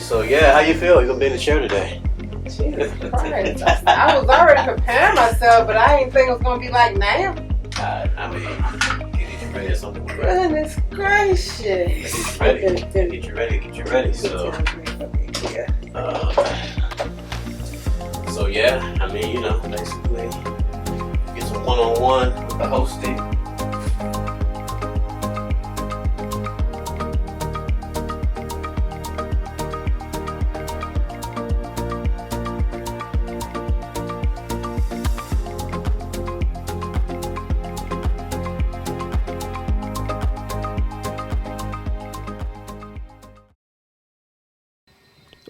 So yeah, how you feel? You gonna be in the chair today? Jesus Christ. I was already preparing myself, but I didn't think it was going to be like now. I mean, get you ready or something. Goodness gracious. Get you ready. So, so yeah, I mean, basically, get some one-on-one with the hosting.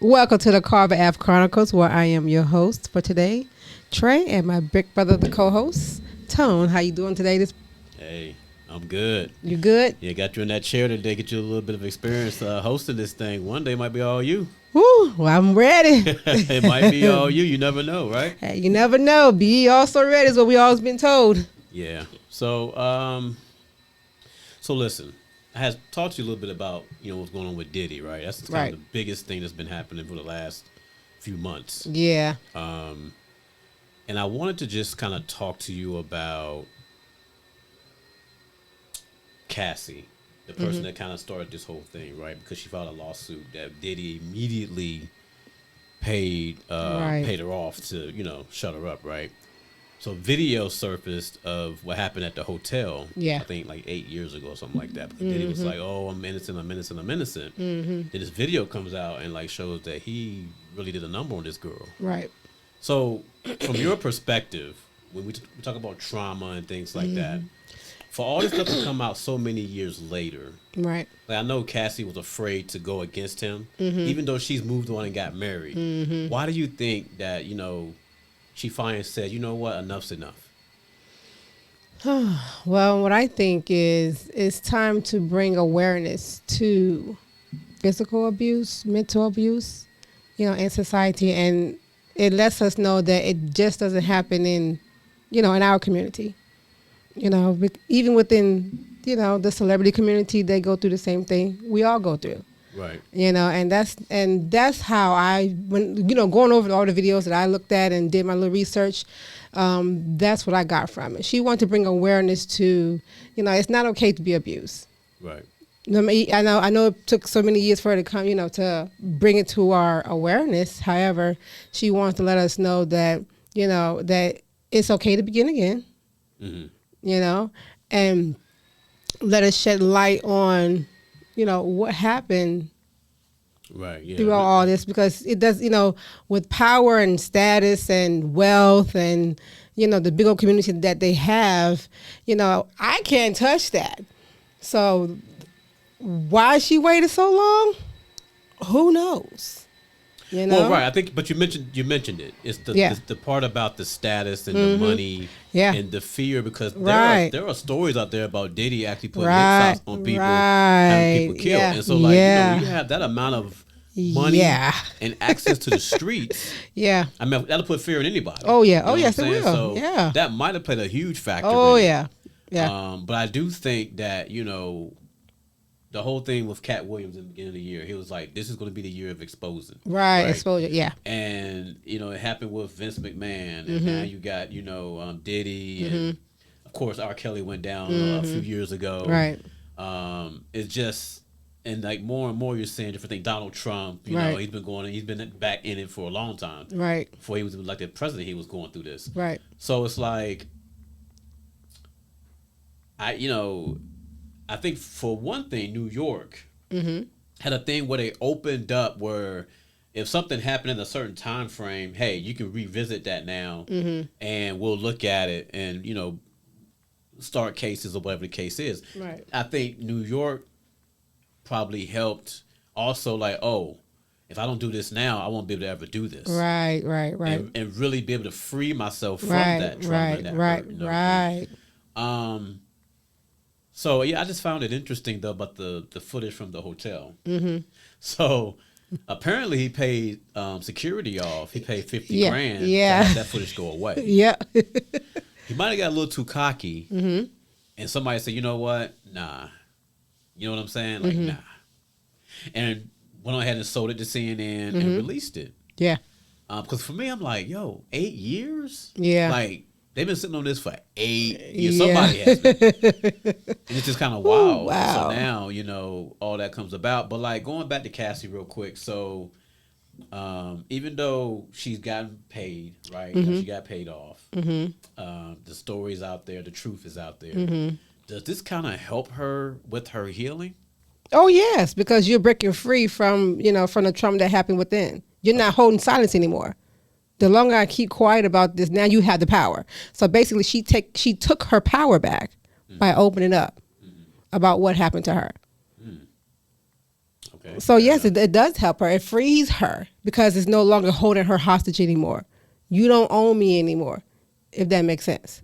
Welcome to the Carver Ave Chronicles, where I am your host for today, Trae, and my big brother, the co-host, Tone. How you doing today? Hey, I'm good. You good? Yeah, got you in that chair today. Get you a little bit of experience hosting this thing. One day it might be all you. Woo, well, I'm ready. It might be all you. You never know, right? Hey, you never know. Be also ready is what we always been told. Yeah. So, so listen. I had talked to you a little bit about, what's going on with Diddy, right? That's kind of the biggest thing that's been happening for the last few months. Yeah. And I wanted to just kind of talk to you about Cassie, the person that kind of started this whole thing, right? Because she filed a lawsuit that Diddy immediately paid her off to, shut her up, right? So video surfaced of what happened at the hotel, I think like 8 years ago or something like that. But Diddy was like, oh, I'm innocent. Then this video comes out and like shows that he really did a number on this girl. Right. So from your perspective, when we talk about trauma and things like that, for all this stuff to come out so many years later, right? Like I know Cassie was afraid to go against him, even though she's moved on and got married. Why do you think that, she finally said, you know what, enough's enough? Well, what I think is it's time to bring awareness to physical abuse, mental abuse, in society. And it lets us know that it just doesn't happen in our community. Even within, the celebrity community, they go through the same thing we all go through. Right. And that's how when going over all the videos that I looked at and did my little research, that's what I got from it. She wanted to bring awareness to, it's not okay to be abused. Right. I know it took so many years for her to come, to bring it to our awareness. However, she wants to let us know that, that it's okay to begin again, and let us shed light on, what happened throughout all this, because it does, with power and status and wealth and, the big old community that they have, I can't touch that. So why she waited so long? Who knows? Well, right. I think, but you mentioned it. It's the part about the status and the money and the fear, because there are stories out there about Diddy actually putting hits out on people, having people killed, and so you have that amount of money and access to the streets. Yeah, I mean that'll put fear in anybody. Oh yeah, yes it will. So that might have played a huge factor. Oh in yeah. But I do think that the whole thing with Cat Williams in the beginning of the year, he was like, this is going to be the year of exposing. Right, exposure, yeah. And, it happened with Vince McMahon. And now you got, Diddy. And, of course, R. Kelly went down a few years ago. Right. It's just, and like more and more you're seeing different things. Donald Trump, he's been back in it for a long time. Right. Before he was elected president, he was going through this. Right. So it's like, I think for one thing, New York had a thing where they opened up where if something happened in a certain time frame, hey, you can revisit that now and we'll look at it and, start cases or whatever the case is. Right. I think New York probably helped also like, oh, if I don't do this now, I won't be able to ever do this. Right. And really be able to free myself from that trauma and that hurt. Right. So, I just found it interesting, though, about the footage from the hotel. So, apparently he paid security off. He paid $50,000 to have that footage go away. Yeah. He might have got a little too cocky, and somebody said, you know what? Nah. You know what I'm saying? Like, nah. And went ahead and sold it to CNN and released it. Yeah. Because for me, I'm like, yo, 8 years? Yeah. Like, they've been sitting on this for 8 years. Somebody has been. And it's just kind of wild. Wow. So now, all that comes about. But, like, going back to Cassie real quick. So, even though she's gotten paid, right? She got paid off. The story's out there. The truth is out there. Does this kind of help her with her healing? Oh, yes, because you're breaking free from the trauma that happened within. You're not holding silence anymore. The longer I keep quiet about this, now you have the power. So basically, she took her power back by opening up about what happened to her. Okay. So yes, it does help her. It frees her because it's no longer holding her hostage anymore. You don't own me anymore, if that makes sense.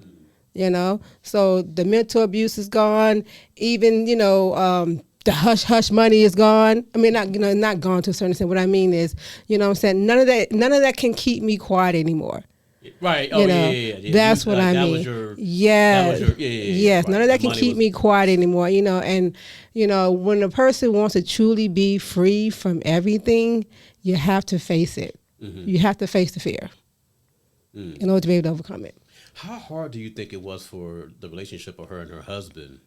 So the mental abuse is gone. Even the hush money is gone. I mean, not gone to a certain extent. What I mean is, what I'm saying, none of that can keep me quiet anymore. Right. Oh, yeah. That's what I mean. Yes. Right. None of that can keep me quiet anymore. And when a person wants to truly be free from everything, you have to face it. You have to face the fear in order to be able to overcome it. How hard do you think it was for the relationship of her and her husband?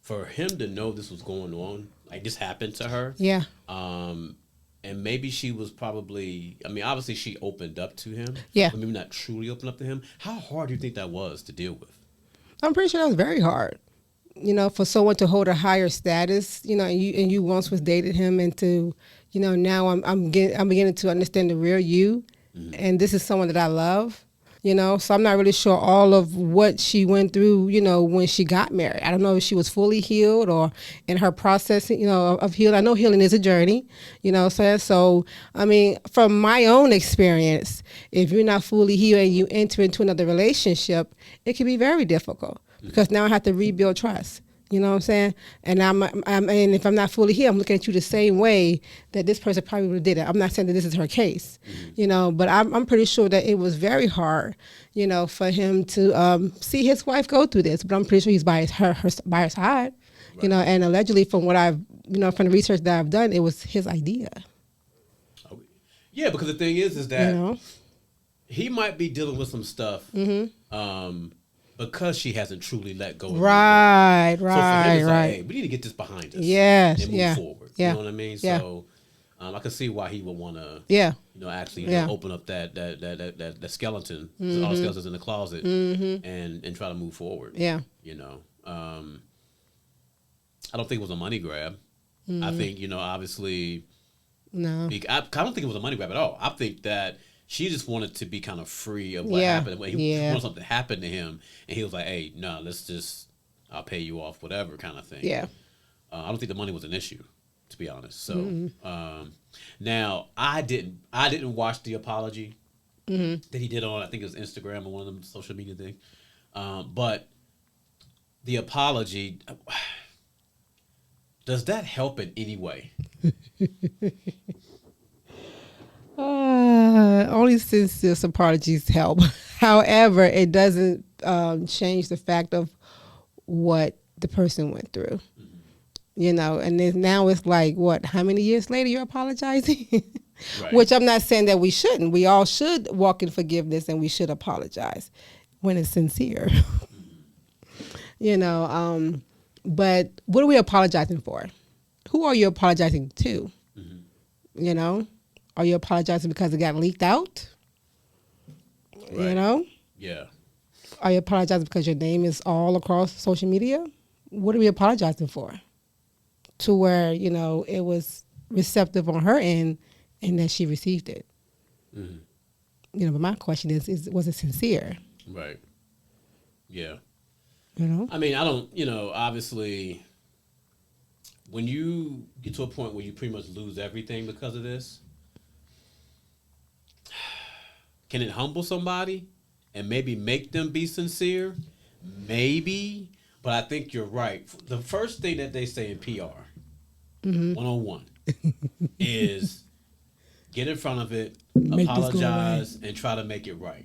For him to know this was going on, like this happened to her. Yeah. And maybe she was probably, obviously she opened up to him. Yeah. But maybe not truly opened up to him. How hard do you think that was to deal with? I'm pretty sure that was very hard. For someone to hold a higher status, and you once was dated him and to, now I'm beginning to understand the real you. And this is someone that I love. So I'm not really sure all of what she went through, when she got married. I don't know if she was fully healed or in her process, of healing. I know healing is a journey, so, from my own experience, if you're not fully healed and you enter into another relationship, it can be very difficult because now I have to rebuild trust. You know what I'm saying? And and if I'm not fully here, I'm looking at you the same way that this person probably would have did it. I'm not saying that this is her case, but I'm pretty sure that it was very hard, for him to see his wife go through this. But I'm pretty sure he's by her side, right. And allegedly from what I've, from the research that I've done, it was his idea. Yeah, because the thing is that he might be dealing with some stuff. Because she hasn't truly let go of right. So for him, it's like, hey, we need to get this behind us. Yes. And move forward. Yeah. You know what I mean? Yeah. So I can see why he would want to actually open up that skeleton, all the skeletons in the closet and try to move forward. Yeah. I don't think it was a money grab. I think, obviously I don't think it was a money grab at all. I think that she just wanted to be kind of free of what happened. He wanted something to happen to him, and he was like, "Hey, no, I'll pay you off, whatever," kind of thing. Yeah. I don't think the money was an issue, to be honest. So, now I didn't watch the apology that he did on, I think it was Instagram or one of them social media things. But the apology, does that help in any way? Only sincere apologies help. However, it doesn't change the fact of what the person went through. And then now it's like, what, how many years later you're apologizing? Right. Which I'm not saying that we shouldn't. We all should walk in forgiveness and we should apologize when it's sincere. But what are we apologizing for? Who are you apologizing to? Are you apologizing because it got leaked out? Right. Yeah. Are you apologizing because your name is all across social media? What are we apologizing for? To where, it was receptive on her end and that she received it. But my question is was it sincere? Right. Yeah. I don't, obviously, when you get to a point where you pretty much lose everything because of this, can it humble somebody and maybe make them be sincere? Maybe. But I think you're right. The first thing that they say in PR, 101, is get in front of it, apologize, and try to make it right.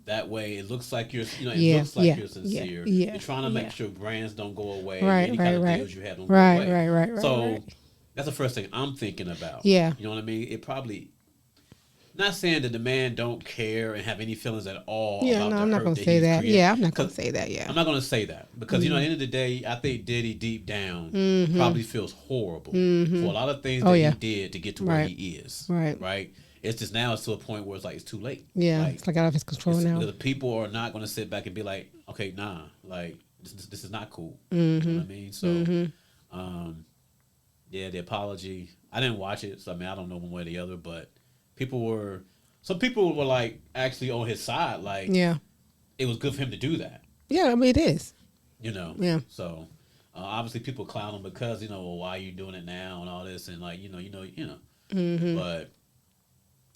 That way, it looks like you're, you're sincere. You're trying to make sure brands don't go away. Any kind of deals you have don't go away. So That's the first thing I'm thinking about. Yeah. You know what I mean? It probably, not saying that the man don't care and have any feelings at all about the I'm not hurt going that to say he's that. created. Yeah, I'm not going to say that. Yeah. I'm not going to say that because, at the end of the day, I think Diddy deep down probably feels horrible for a lot of things that he did to get to where he is. Right. It's just now it's to a point where it's like it's too late. Yeah, it's like out of his control now. The people are not going to sit back and be like, okay, nah, like this is not cool. You know what I mean? So, the apology. I didn't watch it, so I mean I don't know one way or the other, but some people were like actually on his side, like it was good for him to do that. Yeah, I mean it is. You know. Yeah. So obviously people clown him because well, why are you doing it now and all this and like you know. But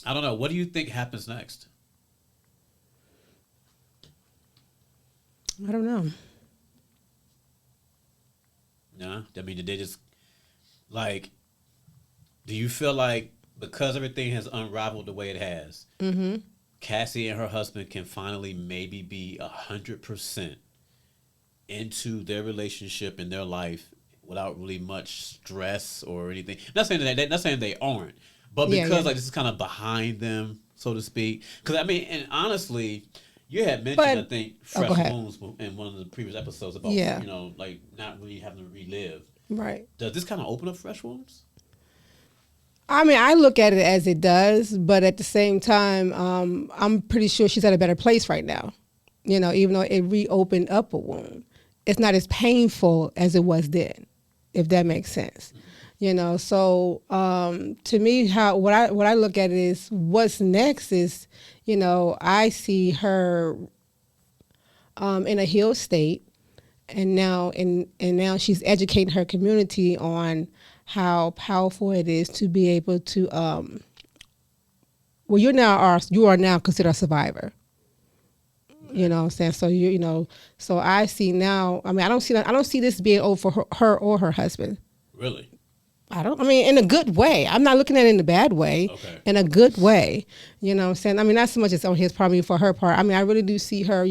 I don't know. What do you think happens next? I don't know. Nah, I mean, did they just like? Do you feel like because everything has unraveled the way it has, Cassie and her husband can finally maybe be 100% into their relationship and their life without really much stress or anything? Not saying they aren't, but because like this is kind of behind them, so to speak. Because I mean, and honestly, you had mentioned I think fresh wounds in one of the previous episodes about like not really having to relive. Right. Does this kind of open up fresh wounds? I mean, I look at it as it does, but at the same time, I'm pretty sure she's at a better place right now. Even though it reopened up a wound, it's not as painful as it was then, if that makes sense. So to me, what I look at it is what's next is, I see her in a healed state, and now she's educating her community on how powerful it is to be able to. Well, you are now considered a survivor. You know what I'm saying? So so I see now. I mean, I don't see this being over for her or her husband. Really? In a good way. I'm not looking at it in a bad way. Okay. In a good way. You know what I'm saying? I mean, not so much as on his part, for her part. I mean, I really do see her,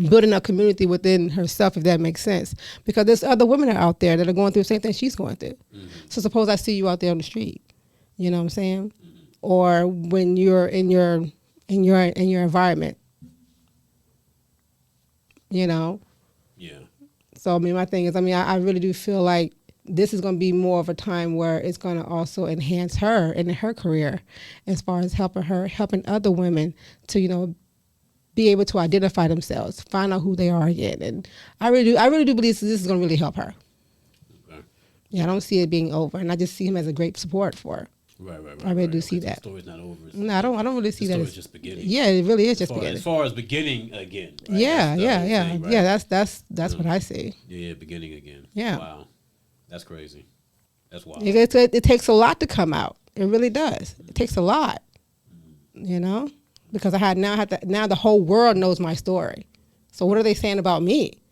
building a community within herself, if that makes sense. Because there's other women out there that are going through the same thing she's going through. Mm-hmm. So suppose I see you out there on the street. You know what I'm saying? Mm-hmm. Or when you're in your environment. Yeah. So, my thing is, I really do feel like this is going to be more of a time where it's going to also enhance her in her career as far as helping other women to, be able to identify themselves, find out who they are again. And I really do believe this is going to really help her. Okay. Yeah, I don't see it being over. And I just see him as a great support for her. Right. I really do see that. The story's not over. No, I don't really see that. The story's just beginning. Yeah, it really is just beginning. As far as beginning again. Right? Yeah. Thing, right? Yeah, that's what I see. Yeah, beginning again. Yeah. Wow. That's crazy. That's wild. It takes a lot to come out. It really does. It takes a lot. Because now the whole world knows my story. So what are they saying about me?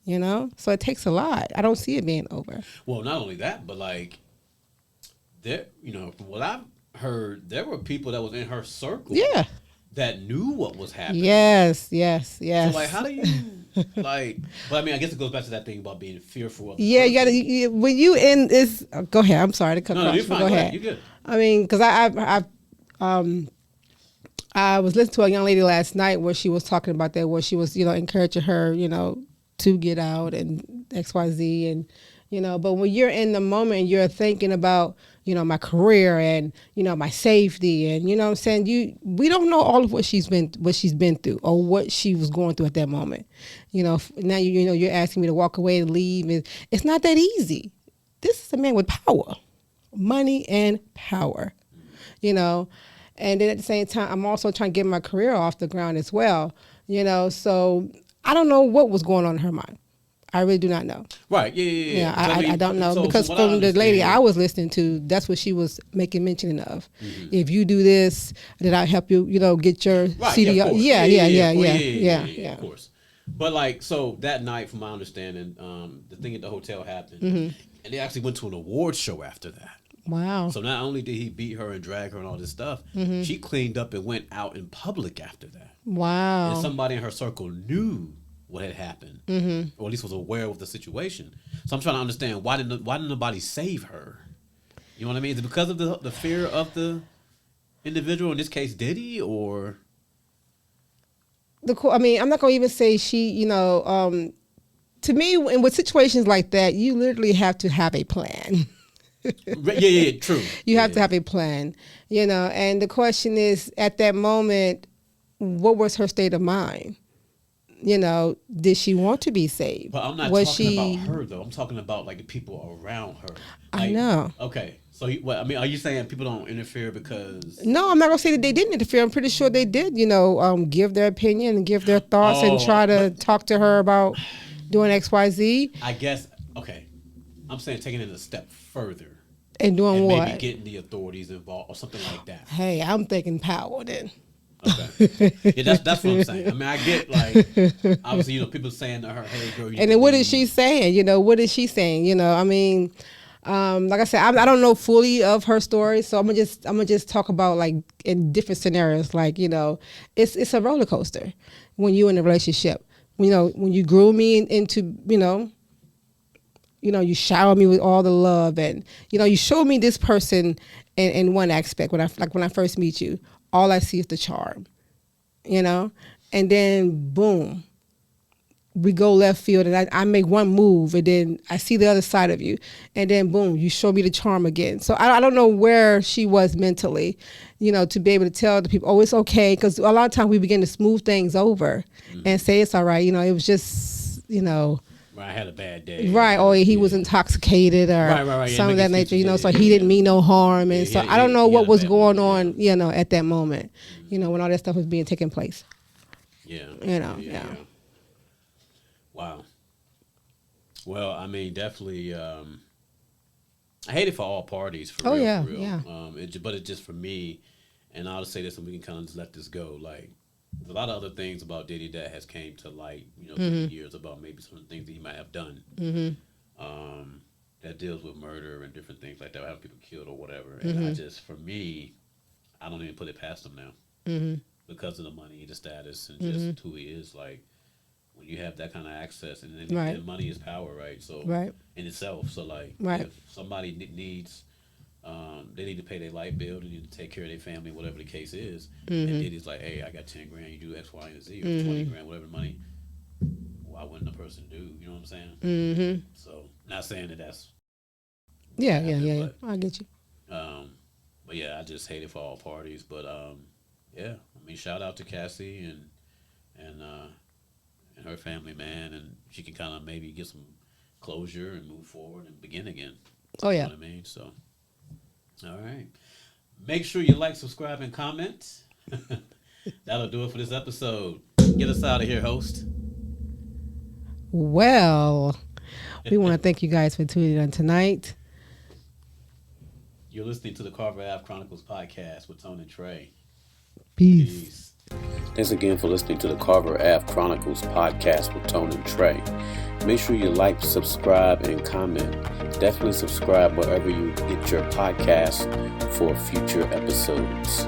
So it takes a lot. I don't see it being over. Well, not only that, but like there, from what I've heard, there were people that was in her circle. Yeah. That knew what was happening. Yes. So like, how do you like? But I guess it goes back to that thing about being fearful of. Yeah, you gotta when you in this. Go ahead. I'm sorry to cut across. You're fine. Go ahead. You're because good. I was listening to a young lady last night where she was talking about that, where she was encouraging her to get out and XYZ and but when you're in the moment, you're thinking about my career and my safety and what I'm saying, we don't know all of what she's been through or what she was going through at that moment. Now you're asking me to walk away and leave, and it's not that easy. This is a man with power, money and power, and then at the same time I'm also trying to get my career off the ground as well, so I don't know what was going on in her mind. I really do not know. Right. Yeah. I don't know, because from the lady I was listening to, that's what she was making mention of. Mm-hmm. If you do this, then I'll help you, get your CDO. Yeah. Of course. But like, so that night, from my understanding, the thing at the hotel happened, and they actually went to an award show after that. Wow. So not only did he beat her and drag her and all this stuff, she cleaned up and went out in public after that. Wow. And somebody in her circle knew what had happened, or at least was aware of the situation. So I'm trying to understand why didn't nobody save her? You know what I mean? Is it because of the fear of the individual, in this case Diddy, or? I mean, I'm not gonna even say she. You know, to me, with situations like that, you literally have to have a plan. Yeah, true. You have to have a plan, you know. And the question is, at that moment, what was her state of mind? You know, did she want to be saved? But I'm not talking about her though. I'm talking about like the people around her. Like, I know. Okay, so I mean, are you saying people don't interfere because? No, I'm not gonna say that they didn't interfere. I'm pretty sure they did. You know, give their opinion and give their thoughts and try to talk to her about doing XYZ. I guess. Okay, I'm saying taking it a step further. And doing what? Maybe getting the authorities involved or something like that. Hey, I'm thinking power then. Okay. Yeah, that's what I'm saying. I mean, I get like, obviously, you know, people saying to her, "Hey, girl," and then what is she saying? You know, what is she saying? You know, I mean, like I said, I don't know fully of her story, so I'm gonna just talk about like in different scenarios. Like, you know, it's a roller coaster when you're in a relationship. You know, when you grew me into, you know, you shower me with all the love, and you know, you show me this person in one aspect. When I first meet you, all I see is the charm, you know, and then boom, we go left field, and I make one move, and then I see the other side of you, and then boom, you show me the charm again. So I don't know where she was mentally, you know, to be able to tell the people, oh, it's okay, because a lot of times we begin to smooth things over and say it's all right. You know, it was just, you know. I had a bad day. Right, or he was intoxicated or right. some of that nature, you know, so he didn't mean no harm. And so I don't know what was going on, you know, at that moment, you know, when all that stuff was being taken place. Yeah. You know, yeah. Wow. Well, I mean, definitely, I hate it for all parties, for real. Yeah, for real. yeah. But it's just for me, and I'll just say this and we can kind of just let this go, like, there's a lot of other things about Diddy that has came to light, you know, through the years about maybe some of the things that he might have done that deals with murder and different things like that, having people killed or whatever. And I just, for me, I don't even put it past him now because of the money, the status, and just who he is. Like, when you have that kind of access, and then and money is power, right? So in itself, so like if somebody needs. They need to pay their light bill. They need to take care of their family, whatever the case is. And Diddy's like, hey, I got 10 grand. You do X, Y, and Z, or 20 grand, whatever money. Why wouldn't a person do? You know what I'm saying? So, not saying that that's. Yeah. I get you. But yeah, I just hate it for all parties. But yeah, I mean, shout out to Cassie and her family, man, and she can kind of maybe get some closure and move forward and begin again. Oh yeah. You know what I mean? So. All right. Make sure you like, subscribe, and comment. That'll do it for this episode. Get us out of here, host. Well, we want to thank you guys for tuning in tonight. You're listening to the Carver Ave Chronicles podcast with Tony and Trae. Peace. Thanks again for listening to the Carver Ave Chronicles podcast with Tony and Trae. Make sure you like, subscribe, and comment. Definitely subscribe wherever you get your podcast for future episodes.